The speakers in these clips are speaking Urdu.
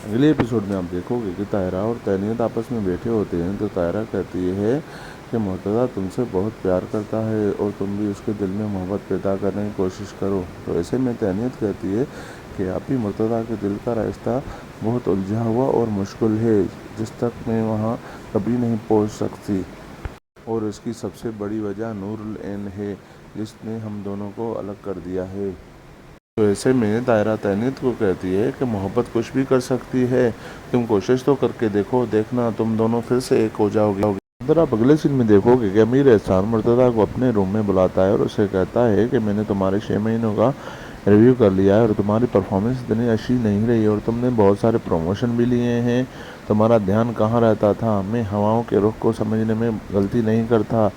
اگلے ایپیسوڈ میں آپ دیکھو گے کہ طاہرہ اور تہنیت آپس میں بیٹھے ہوتے ہیں تو طاہرہ کہتی ہے کہ مرتضیٰ تم سے بہت پیار کرتا ہے اور تم بھی اس کے دل میں محبت پیدا کرنے کی کوشش کرو۔ تو ایسے میں تہنیت کہتی ہے کہ ابھی مرتضیٰ کے دل کا راستہ بہت الجھا ہوا اور مشکل ہے، جس تک میں وہاں کبھی نہیں پہنچ سکتی، اور اس کی سب سے بڑی وجہ نور العین ہے جس نے ہم دونوں کو الگ کر دیا ہے۔ تو ایسے میں طاہرہ تہنیت کو کہتی ہے کہ محبت کچھ بھی کر سکتی ہے، تم کوشش تو کر کے دیکھو، دیکھنا تم دونوں پھر سے ایک ہو جاؤ گے۔ اگر آپ اگلے سین میں دیکھو گے کہ امیر احسان مرتضیٰ کو اپنے روم میں بلاتا ہے اور اسے کہتا ہے کہ میں نے تمہارے 6 مہینوں کا ریویو کر لیا ہے اور تمہاری پرفارمنس اتنی اچھی نہیں رہی اور تم نے بہت سارے پروموشن بھی لیے ہیں، تمہارا دھیان کہاں رہتا تھا؟ میں ہواؤں کے رخ کو سمجھنے میں غلطی نہیں کرتا،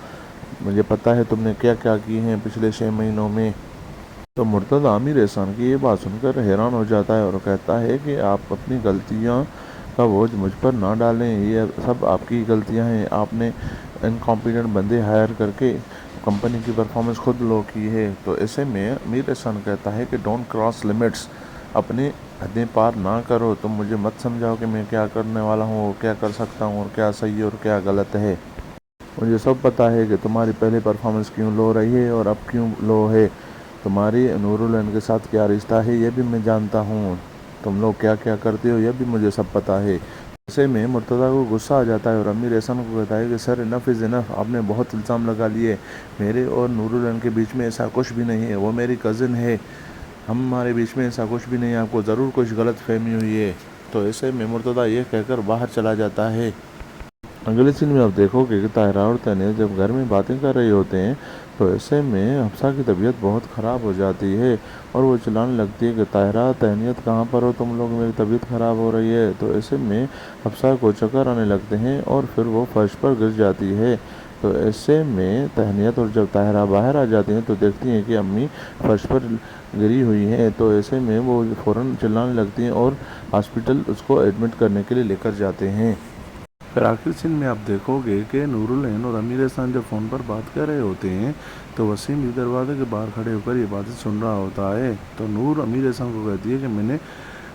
مجھے پتا ہے تم نے کیا کیا کی ہیں پچھلے 6 مہینوں میں۔ تو مرتضیٰ امیر احسان کی یہ بات سن کر حیران ہو جاتا ہے اور کہتا ہے کہ آپ اپنی غلطیاں کا بوجھ مجھ پر نہ ڈالیں، یہ سب آپ کی غلطیاں ہیں، آپ نے انکمپیٹنٹ بندے ہائر کر کے کمپنی کی پرفارمنس خود لو کی ہے۔ تو ایسے میں امیر احسان کہتا ہے کہ ڈونٹ کراس لمٹس، اپنی حدیں پار نہ کرو، تم مجھے مت سمجھاؤ کہ میں کیا کرنے والا ہوں اور کیا کر سکتا ہوں اور کیا صحیح ہے اور کیا غلط ہے، مجھے سب پتا ہے کہ تمہاری پہلے پرفارمنس کیوں لو رہی ہے اور اب کیوں لو ہے، تمہاری نور العین کے ساتھ کیا رشتہ ہے یہ بھی میں جانتا ہوں، تم لوگ کیا کیا کرتے ہو یہ بھی مجھے سب پتا ہے۔ ایسے میں مرتضیٰ کو غصہ آ جاتا ہے اور امیر احسان کو کہتا ہے کہ سر انف از انف، آپ نے بہت الزام لگا لیے، میرے اور نور العین کے بیچ میں ایسا کچھ بھی نہیں ہے، وہ میری کزن ہے، ہمارے بیچ میں ایسا کچھ بھی نہیں ہے، آپ کو ضرور کچھ غلط فہمی ہوئی ہے۔ تو ایسے میں مرتضیٰ یہ کہہ کر باہر چلا جاتا ہے۔ اگلے سین میں آپ دیکھو گے کہ طاہرہ اور تہنیت جب گھر میں باتیں کر رہے ہوتے ہیں تو ایسے میں حفصہ کی طبیعت بہت خراب ہو جاتی ہے اور وہ چلانے لگتی ہے کہ طاہرہ تہنیت کہاں پر ہو تم لوگ، میری طبیعت خراب ہو رہی ہے۔ تو ایسے میں حفصہ کو چکر آنے لگتے ہیں اور پھر وہ فرش پر گر جاتی ہے۔ تو ایسے میں تہنیت اور جب طاہرہ باہر آ جاتی ہیں تو دیکھتی ہیں کہ امی فرش پر گری ہوئی ہیں، تو ایسے میں وہ فوراً چلانے لگتی ہیں اور ہاسپٹل اس کو ایڈمٹ کرنے کے لیے لے کر جاتے ہیں۔ پھر آخری سین میں آپ دیکھو گے کہ نور العین اور امیر احسان جب فون پر بات کر رہے ہوتے ہیں تو وسیم بھی دروازے کے باہر کھڑے ہو کر یہ باتیں سن رہا ہوتا ہے۔ تو نور امیر احسان کو کہتی ہے کہ میں نے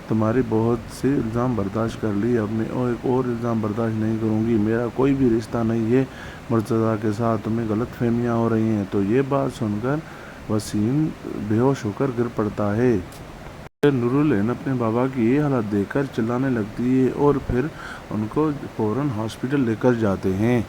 تمہاری بہت سی الزام برداشت کر لی، اب میں ایک اور الزام برداشت نہیں کروں گی، میرا کوئی بھی رشتہ نہیں ہے مرتضیٰ کے ساتھ، تمہیں غلط فہمیاں ہو رہی ہیں۔ تو یہ بات سن کر وسیم بے ہوش ہو کر گر پڑتا ہے۔ پھر نور العین اپنے بابا کی یہ حالت دیکھ کر چلانے لگتی ہے اور پھر ان کو فوراً ہاسپٹل لے کر جاتے ہیں۔